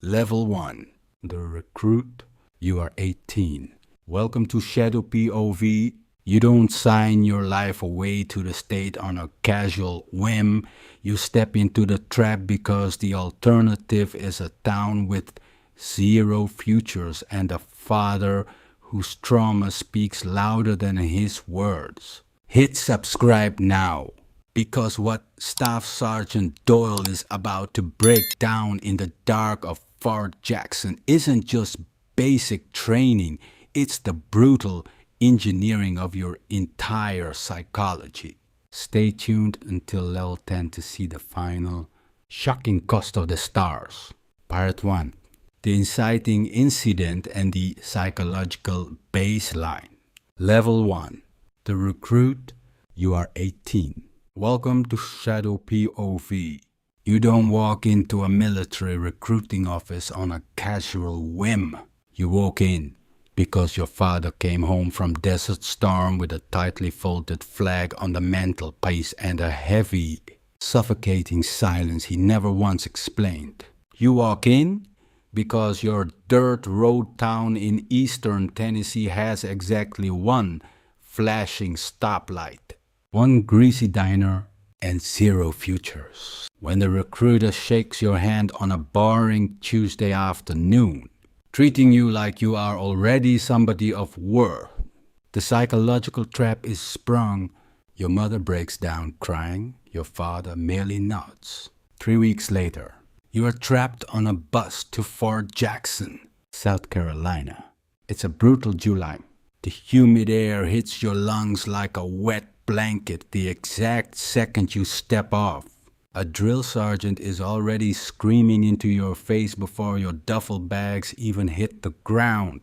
Level 1. The recruit. You are 18. Welcome to Shadow POV. You don't sign your life away to the state on a casual whim. You step into the trap because the alternative is a town with zero futures and a father whose trauma speaks louder than his words. Hit subscribe now, because what Staff Sergeant Doyle is about to break down in the dark of Fort Jackson isn't just basic training, it's the brutal engineering of your entire psychology. Stay tuned until level 10 to see the final shocking cost of the stars. Part 1. The inciting incident and the psychological baseline. Level 1. The recruit. You are 18. Welcome to Shadow POV. You don't walk into a military recruiting office on a casual whim. You walk in because your father came home from Desert Storm with a tightly folded flag on the mantelpiece and a heavy, suffocating silence he never once explained. You walk in because your dirt road town in eastern Tennessee has exactly one flashing stoplight, one greasy diner, and zero futures. When the recruiter shakes your hand on a boring Tuesday afternoon, treating you like you are already somebody of worth, the psychological trap is sprung. Your mother breaks down crying, your father merely nods. 3 weeks later, you are trapped on a bus to Fort Jackson, South Carolina. It's a brutal July. The humid air hits your lungs like a wet blanket the exact second you step off. A drill sergeant is already screaming into your face before your duffel bags even hit the ground.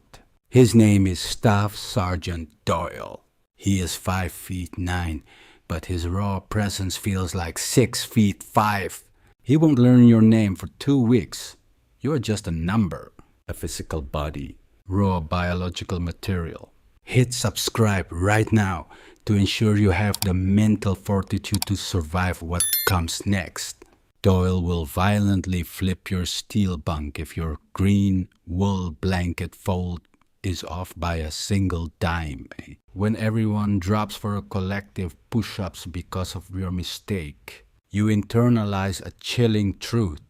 His name is Staff Sergeant Doyle. He is 5'9", but his raw presence feels like 6'5". He won't learn your name for 2 weeks. You are just a number, a physical body, raw biological material. Hit subscribe right now to ensure you have the mental fortitude to survive what comes next. Doyle will violently flip your steel bunk if your green wool blanket fold is off by a single dime. When everyone drops for a collective push-ups because of your mistake, you internalize a chilling truth.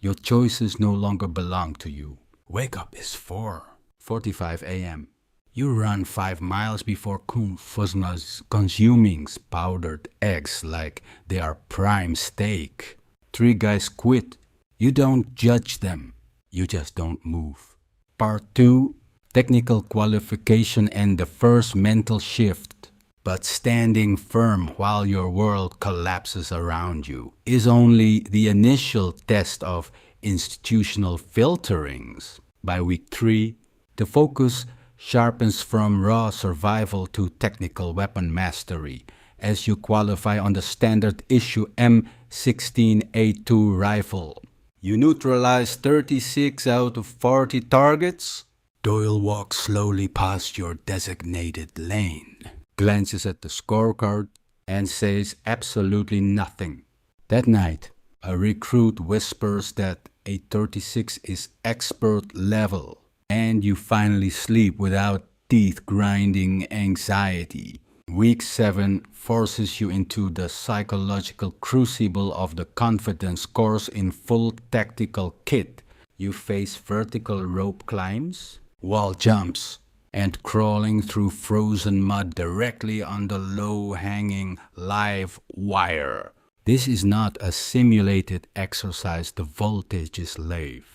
Your choices no longer belong to you. Wake up is 4:45 a.m. You run 5 miles before Kufusna's consuming powdered eggs like they are prime steak. 3 guys quit. You don't judge them. You just don't move. Part 2. Technical qualification and the first mental shift. But standing firm while your world collapses around you is only the initial test of institutional filterings. By week 3, the focus sharpens from raw survival to technical weapon mastery as you qualify on the standard issue M16A2 rifle. You neutralize 36 out of 40 targets. Doyle walks slowly past your designated lane, glances at the scorecard, and says absolutely nothing. That night, a recruit whispers that a 36 is expert level, and you finally sleep without teeth-grinding anxiety. Week 7 forces you into the psychological crucible of the confidence course in full tactical kit. You face vertical rope climbs, wall jumps, and crawling through frozen mud directly on the low-hanging live wire. This is not a simulated exercise. The voltage is live.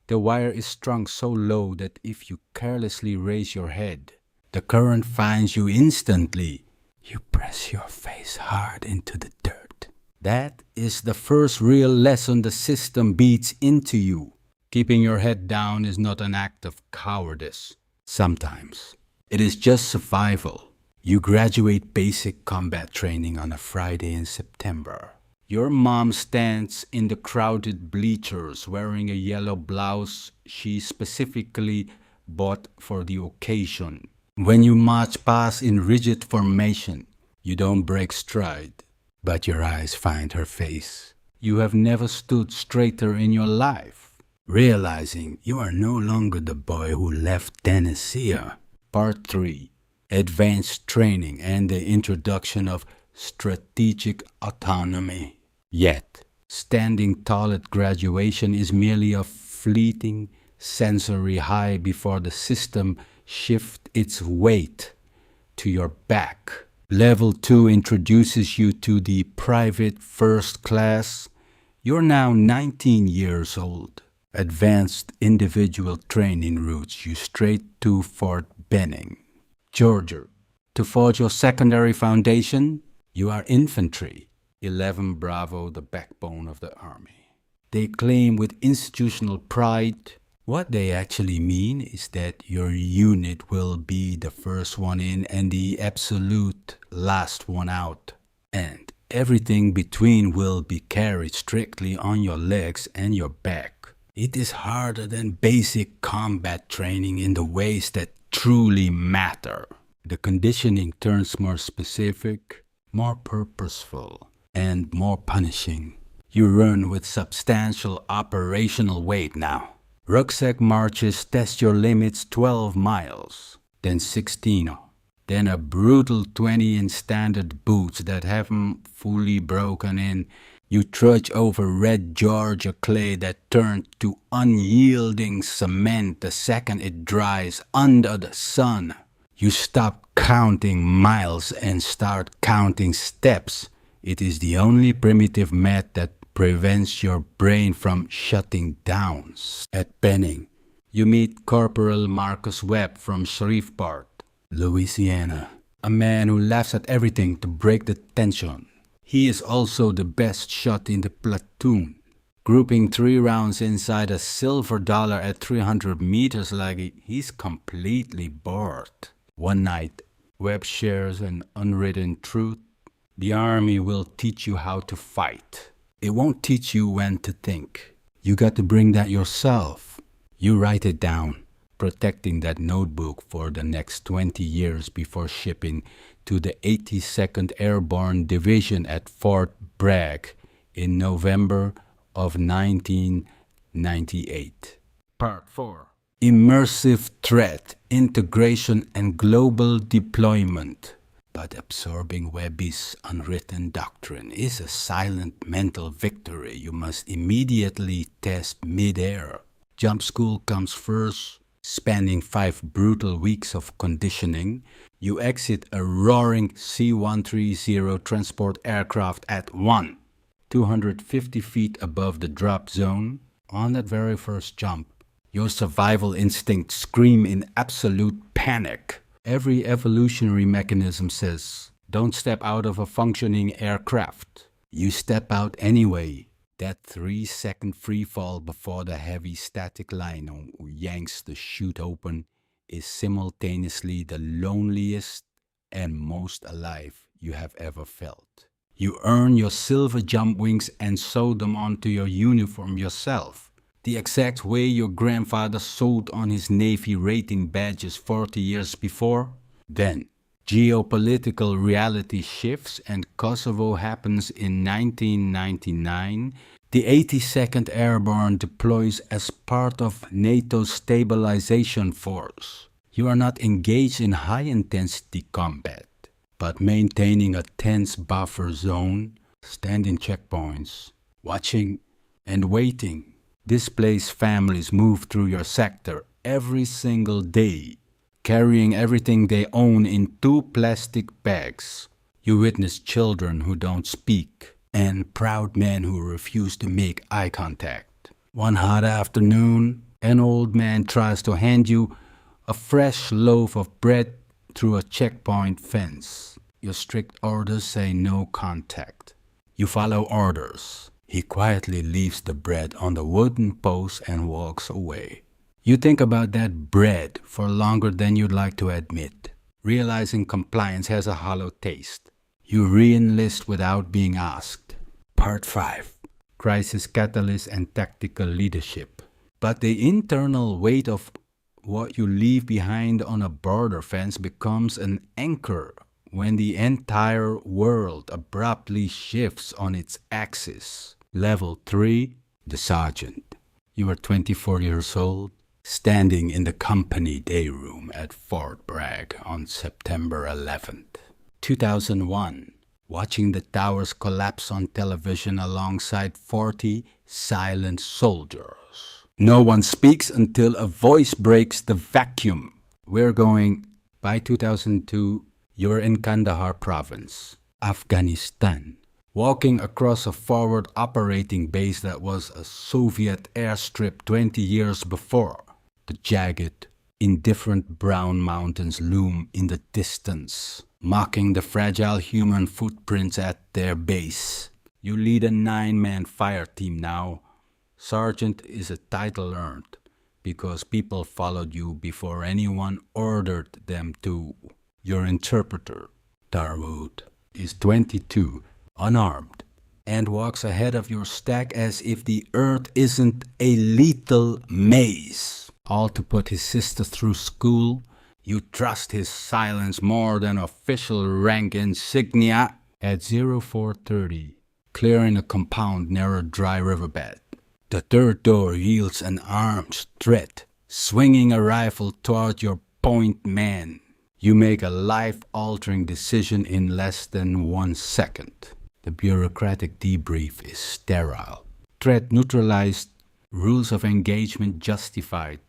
The wire is strung so low that if you carelessly raise your head, the current finds you instantly. You press your face hard into the dirt. That is the first real lesson the system beats into you. Keeping your head down is not an act of cowardice. Sometimes it is just survival. You graduate basic combat training on a Friday in September. Your mom stands in the crowded bleachers wearing a yellow blouse she specifically bought for the occasion. When you march past in rigid formation, you don't break stride, but your eyes find her face. You have never stood straighter in your life. realizing you are no longer the boy who left Tennessee. Part 3. Advanced Training and the Introduction of Strategic Autonomy. Yet, standing tall at graduation is merely a fleeting sensory high before the system shifts its weight to your back. Level 2 introduces you to the private first class. You're now 19 years old. Advanced individual training routes you straight to Fort Benning, Georgia. To forge your secondary foundation, you are infantry. 11 Bravo, the backbone of the army. They claim with institutional pride. What they actually mean is that your unit will be the first one in and the absolute last one out. And everything between will be carried strictly on your legs and your back. It is harder than basic combat training in the ways that truly matter. The conditioning turns more specific, more purposeful, and more punishing. You run with substantial operational weight now. Rucksack marches test your limits 12 miles, then 16, then a brutal 20 in standard boots that haven't fully broken in. You trudge over red Georgia clay that turned to unyielding cement the second it dries under the sun. You stop counting miles and start counting steps. It is the only primitive math that prevents your brain from shutting down. At Benning, you meet Corporal Marcus Webb from Shreveport, Louisiana, a man who laughs at everything to break the tension. He is also the best shot in the platoon, grouping 3 rounds inside a silver dollar at 300 meters like he's completely bored. One night, Webb shares an unwritten truth. The army will teach you how to fight. It won't teach you when to think. You got to bring that yourself. You write it down, protecting that notebook for the next 20 years before shipping to the 82nd Airborne Division at Fort Bragg in November of 1998. Part 4. Immersive Threat, Integration and Global Deployment. But absorbing Webby's unwritten doctrine is a silent mental victory you must immediately test mid-air. Jump school comes first. Spanning 5 brutal weeks of conditioning, you exit a roaring C-130 transport aircraft at 250 feet above the drop zone. On that very first jump, your survival instincts scream in absolute panic. Every evolutionary mechanism says, don't step out of a functioning aircraft. You step out anyway. That 3-second free fall before the heavy static line yanks the chute open is simultaneously the loneliest and most alive you have ever felt. You earn your silver jump wings and sew them onto your uniform yourself, the exact way your grandfather sewed on his Navy rating badges 40 years before. Then, geopolitical reality shifts and Kosovo happens in 1999. The 82nd Airborne deploys as part of NATO's stabilization force. You are not engaged in high-intensity combat, but maintaining a tense buffer zone, standing checkpoints, watching and waiting. Displaced families move through your sector every single day, carrying everything they own in 2 plastic bags. You witness children who don't speak and proud men who refuse to make eye contact. One hot afternoon, an old man tries to hand you a fresh loaf of bread through a checkpoint fence. Your strict orders say no contact. You follow orders. He quietly leaves the bread on the wooden post and walks away. You think about that bread for longer than you'd like to admit, realizing compliance has a hollow taste. You re-enlist without being asked. Part 5. Crisis Catalyst and Tactical Leadership. But the internal weight of what you leave behind on a border fence becomes an anchor when the entire world abruptly shifts on its axis. Level 3. The Sergeant. You are 24 years old, standing in the company day room at Fort Bragg on September 11th, 2001, watching the towers collapse on television alongside 40 silent soldiers. No one speaks until a voice breaks the vacuum. We're going. By 2002, you're in Kandahar province, Afghanistan, walking across a forward operating base that was a Soviet airstrip 20 years before. The jagged, indifferent brown mountains loom in the distance, mocking the fragile human footprints at their base. You lead a 9-man fire team now. Sergeant is a title earned because people followed you before anyone ordered them to. Your interpreter, Darwood, is 22, unarmed, and walks ahead of your stack as if the earth isn't a lethal maze. All to put his sister through school. You trust his silence more than official rank insignia. At 0430, clearing a compound near a dry riverbed, the third door yields an arm's threat, swinging a rifle toward your point man. You make a life-altering decision in less than 1 second. The bureaucratic debrief is sterile. Threat neutralized, rules of engagement justified.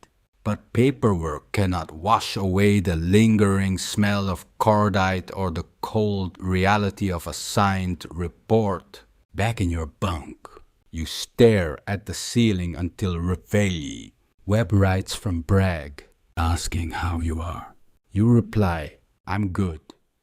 But paperwork cannot wash away the lingering smell of cordite or the cold reality of a signed report. Back in your bunk, you stare at the ceiling until reveille. Webb writes from Bragg, asking how you are. You reply, I'm good.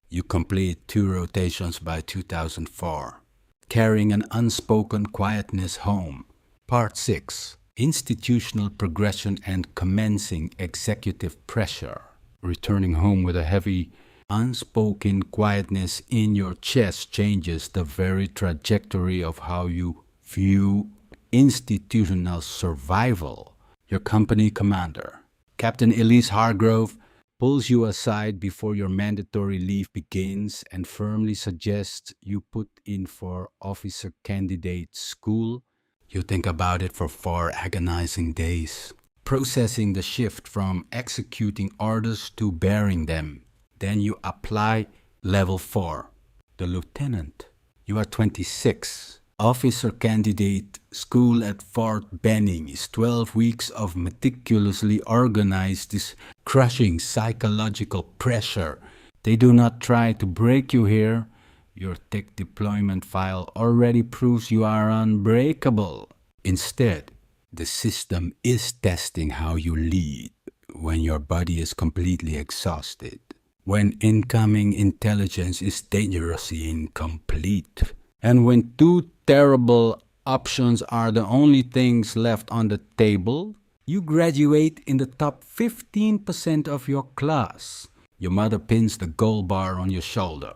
You complete 2 rotations by 2004, carrying an unspoken quietness home. Part 6. Institutional progression and commencing executive pressure. Returning home with a heavy, unspoken quietness in your chest changes the very trajectory of how you view institutional survival. Your company commander, Captain Elise Hargrove, pulls you aside before your mandatory leave begins and firmly suggests you put in for officer candidate school. You think about it for 4 agonizing days, processing the shift from executing orders to bearing them. Then you apply level 4, the lieutenant. You are 26. Officer candidate school at Fort Benning is 12 weeks of meticulously organized, this crushing psychological pressure. They do not try to break you here. Your tech deployment file already proves you are unbreakable. Instead, the system is testing how you lead when your body is completely exhausted, when incoming intelligence is dangerously incomplete, and when 2 terrible options are the only things left on the table. You graduate in the top 15% of your class. Your mother pins the gold bar on your shoulder,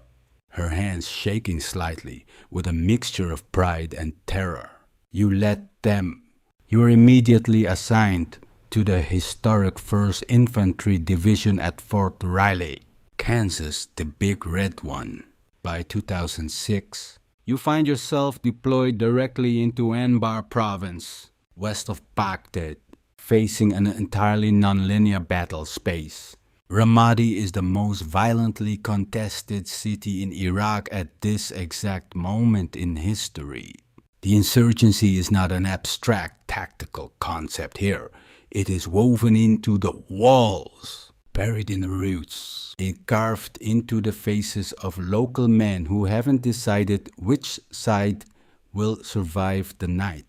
her hands shaking slightly with a mixture of pride and terror. You let them. You are immediately assigned to the historic 1st Infantry Division at Fort Riley, Kansas, the big red one. By 2006, you find yourself deployed directly into Anbar province, west of Baghdad, facing an entirely non-linear battle space. Ramadi is the most violently contested city in Iraq at this exact moment in history. The insurgency is not an abstract tactical concept here. It is woven into the walls, buried in the roots, and carved into the faces of local men who haven't decided which side will survive the night.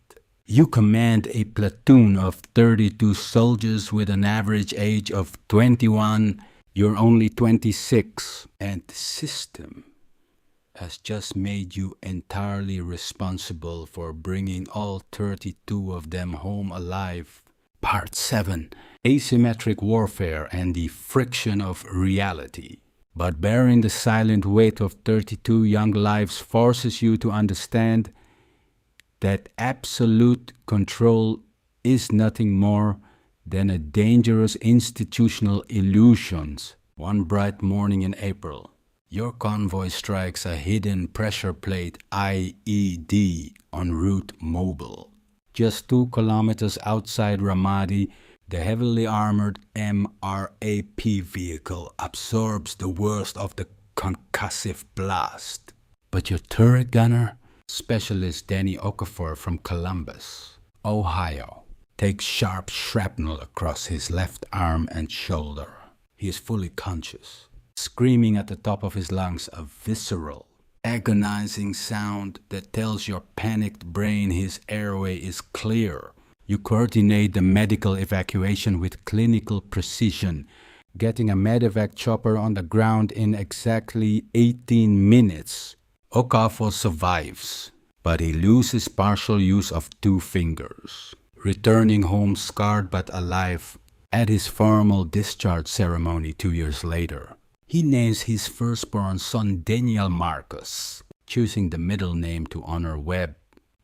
You command a platoon of 32 soldiers with an average age of 21. You're only 26, and the system has just made you entirely responsible for bringing all 32 of them home alive. Part 7. Asymmetric warfare and the friction of reality. But bearing the silent weight of 32 young lives forces you to understand that absolute control is nothing more than a dangerous institutional illusion. One bright morning in April, your convoy strikes a hidden pressure plate IED en route mobile. Just 2 kilometers outside Ramadi, the heavily armored MRAP vehicle absorbs the worst of the concussive blast. But your turret gunner, Specialist Danny Okafor from Columbus, Ohio, takes sharp shrapnel across his left arm and shoulder. He is fully conscious, screaming at the top of his lungs a visceral, agonizing sound that tells your panicked brain his airway is clear. You coordinate the medical evacuation with clinical precision, getting a medevac chopper on the ground in exactly 18 minutes. Okafor survives, but he loses partial use of 2 fingers, returning home scarred but alive at his formal discharge ceremony 2 years later. He names his firstborn son Daniel Marcus, choosing the middle name to honor Webb,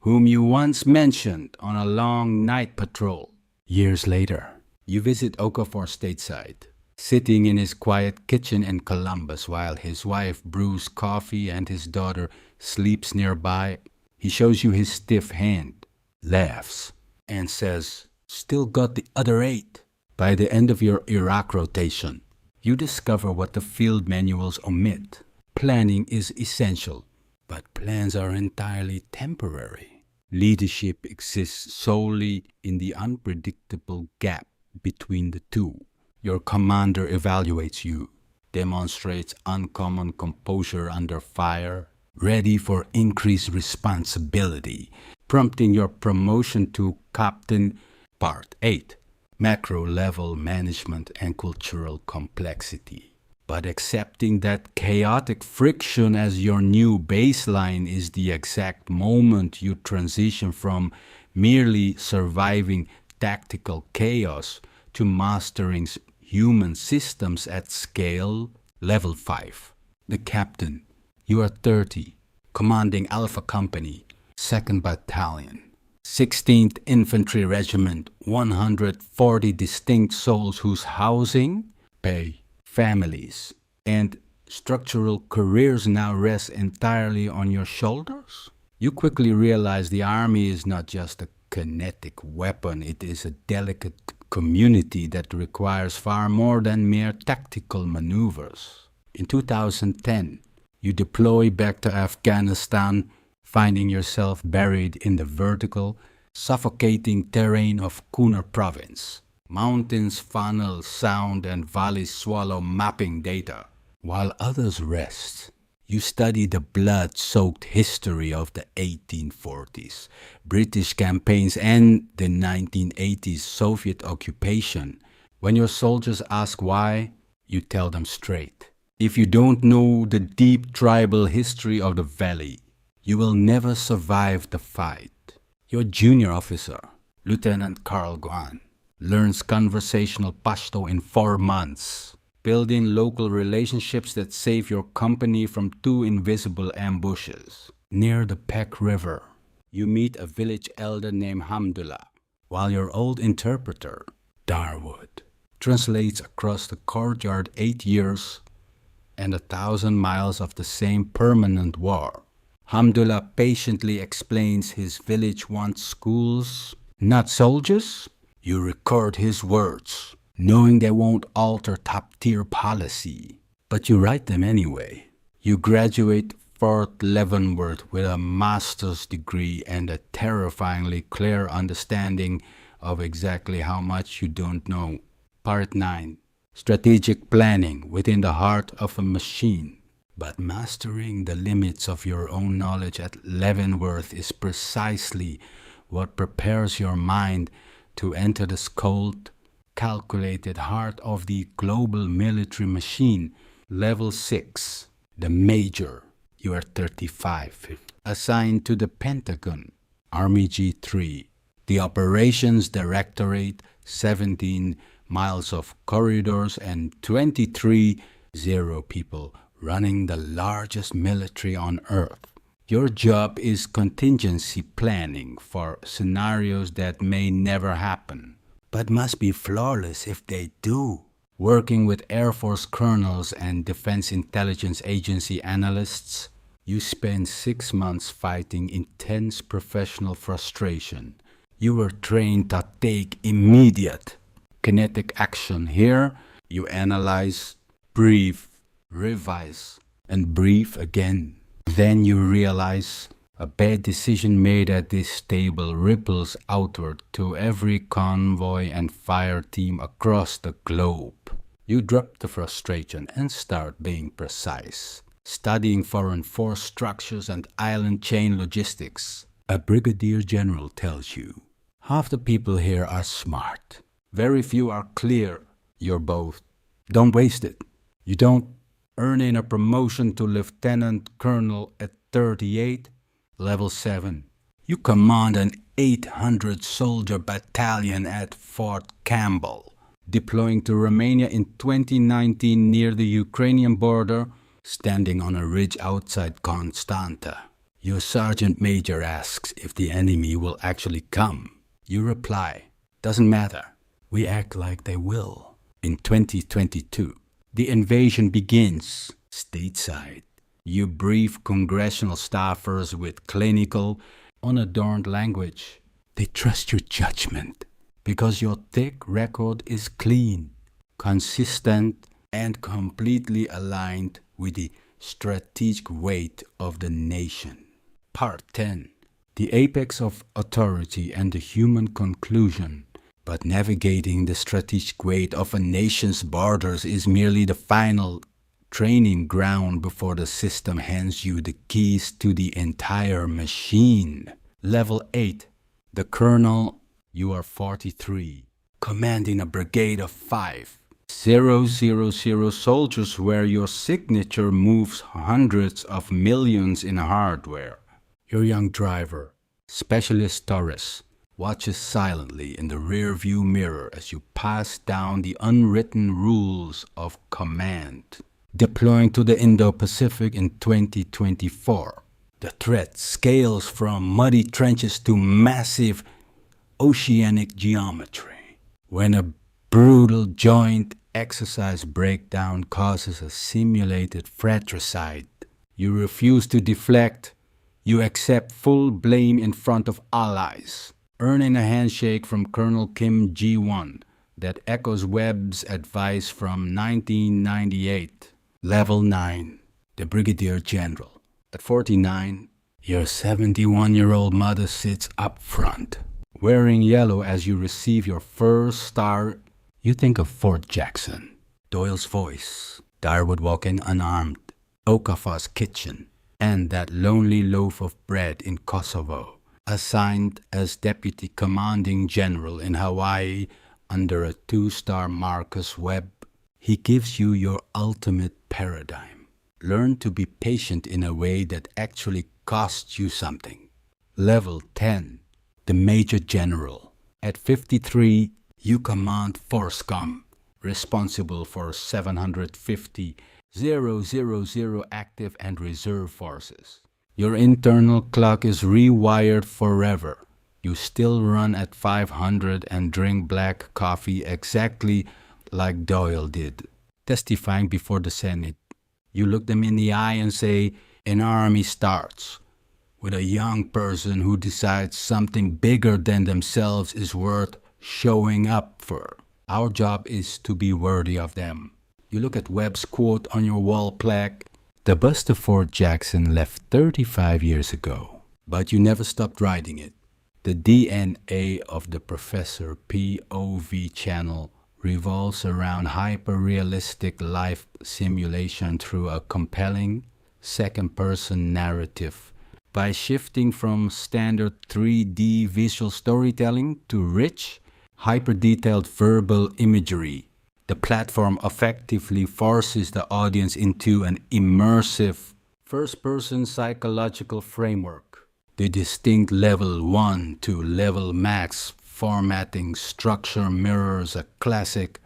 whom you once mentioned on a long night patrol. Years later, you visit Okafor stateside, sitting in his quiet kitchen in Columbus while his wife brews coffee and his daughter sleeps nearby. He shows you his stiff hand, laughs, and says, "Still got the other 8. By the end of your Iraq rotation, you discover what the field manuals omit. Planning is essential, but plans are entirely temporary. Leadership exists solely in the unpredictable gap between the two. Your commander evaluates you, demonstrates uncommon composure under fire, ready for increased responsibility, prompting your promotion to Captain. Part 8. Macro-level management and cultural complexity. But accepting that chaotic friction as your new baseline is the exact moment you transition from merely surviving tactical chaos to mastering human systems at scale. Level 5. The Captain. You are 30, commanding Alpha Company, 2nd Battalion. 16th Infantry Regiment, 140 distinct souls whose housing, pay, families, and structural careers now rest entirely on your shoulders? You quickly realize the army is not just a kinetic weapon, it is a delicate community that requires far more than mere tactical maneuvers. In 2010, you deploy back to Afghanistan, finding yourself buried in the vertical, suffocating terrain of Kunar province. Mountains funnel sound and valleys swallow mapping data. While others rest, you study the blood-soaked history of the 1840s, British campaigns, and the 1980s Soviet occupation. When your soldiers ask why, you tell them straight. If you don't know the deep tribal history of the valley, you will never survive the fight. Your junior officer, Lieutenant Carl Guan, learns conversational Pashto in 4 months. Build in local relationships that save your company from 2 invisible ambushes. Near the Peck River, you meet a village elder named Hamdullah, while your old interpreter, Darwood, translates across the courtyard 8 years and 1,000 miles of the same permanent war. Hamdullah patiently explains his village wants schools, not soldiers. You record his words, knowing they won't alter top-tier policy, but you write them anyway. You graduate Fort Leavenworth with a master's degree and a terrifyingly clear understanding of exactly how much you don't know. Part 9. Strategic planning within the heart of a machine. But mastering the limits of your own knowledge at Leavenworth is precisely what prepares your mind to enter the cold, calculated heart of the global military machine. Level 6. The Major. You are 35. Assigned to the Pentagon. Army G3. The Operations Directorate. 17 miles of corridors and 23 people running the largest military on Earth. Your job is contingency planning for scenarios that may never happen, but must be flawless if they do. Working with Air Force colonels and Defense Intelligence Agency analysts, you spend 6 months fighting intense professional frustration. You were trained to take immediate kinetic action. Here, you analyze, breathe, revise, and breathe again. Then you realize a bad decision made at this table ripples outward to every convoy and fire team across the globe. You drop the frustration and start being precise, studying foreign force structures and island chain logistics. A brigadier general tells you, half the people here are smart. Very few are clear. You're both. Don't waste it. You don't earn in a promotion to lieutenant colonel at 38, level 7. You command an 800-soldier battalion at Fort Campbell, deploying to Romania in 2019 near the Ukrainian border, standing on a ridge outside Constanta. Your sergeant major asks if the enemy will actually come. You reply, doesn't matter. We act like they will. In 2022, the invasion begins stateside. You brief congressional staffers with clinical, unadorned language. They trust your judgment because your thick record is clean, consistent, and completely aligned with the strategic weight of the nation. Part 10. The apex of authority and the human conclusion. But navigating the strategic weight of a nation's borders is merely the final training ground before the system hands you the keys to the entire machine. Level 8. The colonel, you are 43, commanding a brigade of 5,000 soldiers where your signature moves hundreds of millions in hardware. Your young driver, Specialist Torres, watches silently in the rear-view mirror as you pass down the unwritten rules of command. Deploying to the Indo-Pacific in 2024, the threat scales from muddy trenches to massive oceanic geometry. When a brutal joint exercise breakdown causes a simulated fratricide, you refuse to deflect. You accept full blame in front of allies, earning a handshake from Colonel Kim Ji-won that echoes Webb's advice from 1998. Level 9. The Brigadier General. At 49, your 71-year-old mother sits up front, wearing yellow as you receive your first star. You think of Fort Jackson, Doyle's voice, Darwood walking unarmed, Okafor's kitchen, and that lonely loaf of bread in Kosovo, assigned as Deputy Commanding General in Hawaii under a 2-star Marcus Webb. He gives you your ultimate paradigm. Learn to be patient in a way that actually costs you something. Level 10. The Major General. At 53, you command FORSCOM, responsible for 750,000 active and reserve forces. Your internal clock is rewired forever. You still run at 500 and drink black coffee exactly like Doyle did, testifying before the Senate. You look them in the eye and say, an army starts with a young person who decides something bigger than themselves is worth showing up for. Our job is to be worthy of them. You look at Webb's quote on your wall plaque. The bus to Fort Jackson left 35 years ago, but you never stopped riding it. The DNA of the Professor POV channel revolves around hyper-realistic life simulation through a compelling second-person narrative. By shifting from standard 3D visual storytelling to rich, hyper-detailed verbal imagery, the platform effectively forces the audience into an immersive first-person psychological framework. The distinct level 1 to level max formatting structure mirrors a classic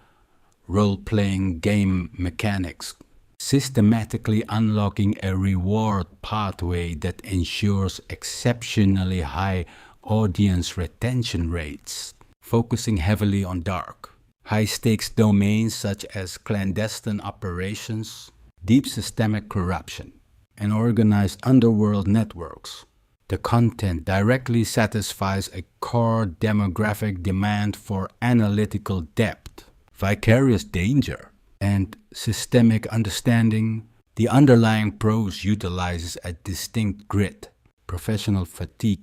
role-playing game mechanics, systematically unlocking a reward pathway that ensures exceptionally high audience retention rates, focusing heavily on dark, high-stakes domains such as clandestine operations, deep systemic corruption, and organized underworld networks. The content directly satisfies a core demographic demand for analytical depth, vicarious danger, and systemic understanding. The underlying prose utilizes a distinct grit, professional fatigue,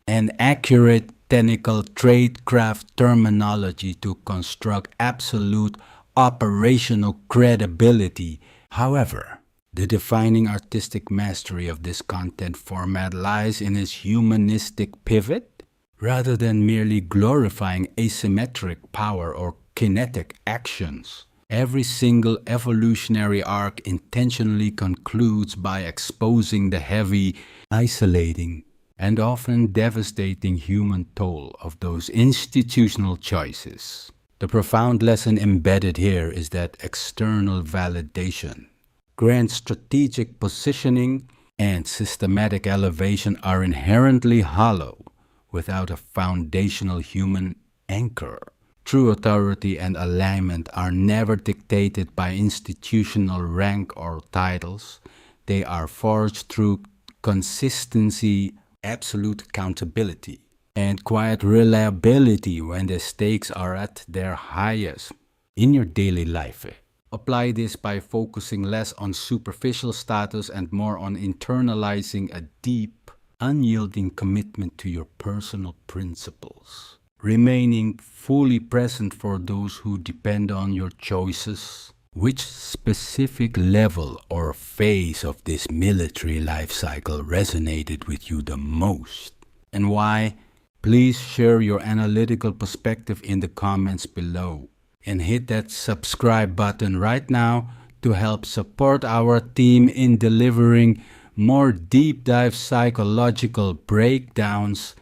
and accurate technical tradecraft terminology to construct absolute operational credibility. However, the defining artistic mastery of this content format lies in its humanistic pivot. Rather than merely glorifying asymmetric power or kinetic actions, every single evolutionary arc intentionally concludes by exposing the heavy, isolating, and often devastating human toll of those institutional choices. The profound lesson embedded here is that external validation, grand strategic positioning, and systematic elevation are inherently hollow without a foundational human anchor. True authority and alignment are never dictated by institutional rank or titles. They are forged through consistency, absolute accountability, and quiet reliability when the stakes are at their highest in your daily life. Apply this by focusing less on superficial status and more on internalizing a deep, unyielding commitment to your personal principles, remaining fully present for those who depend on your choices. Which specific level or phase of this military life cycle resonated with you the most, and why? Please share your analytical perspective in the comments below, and hit that subscribe button right now to help support our team in delivering more deep dive psychological breakdowns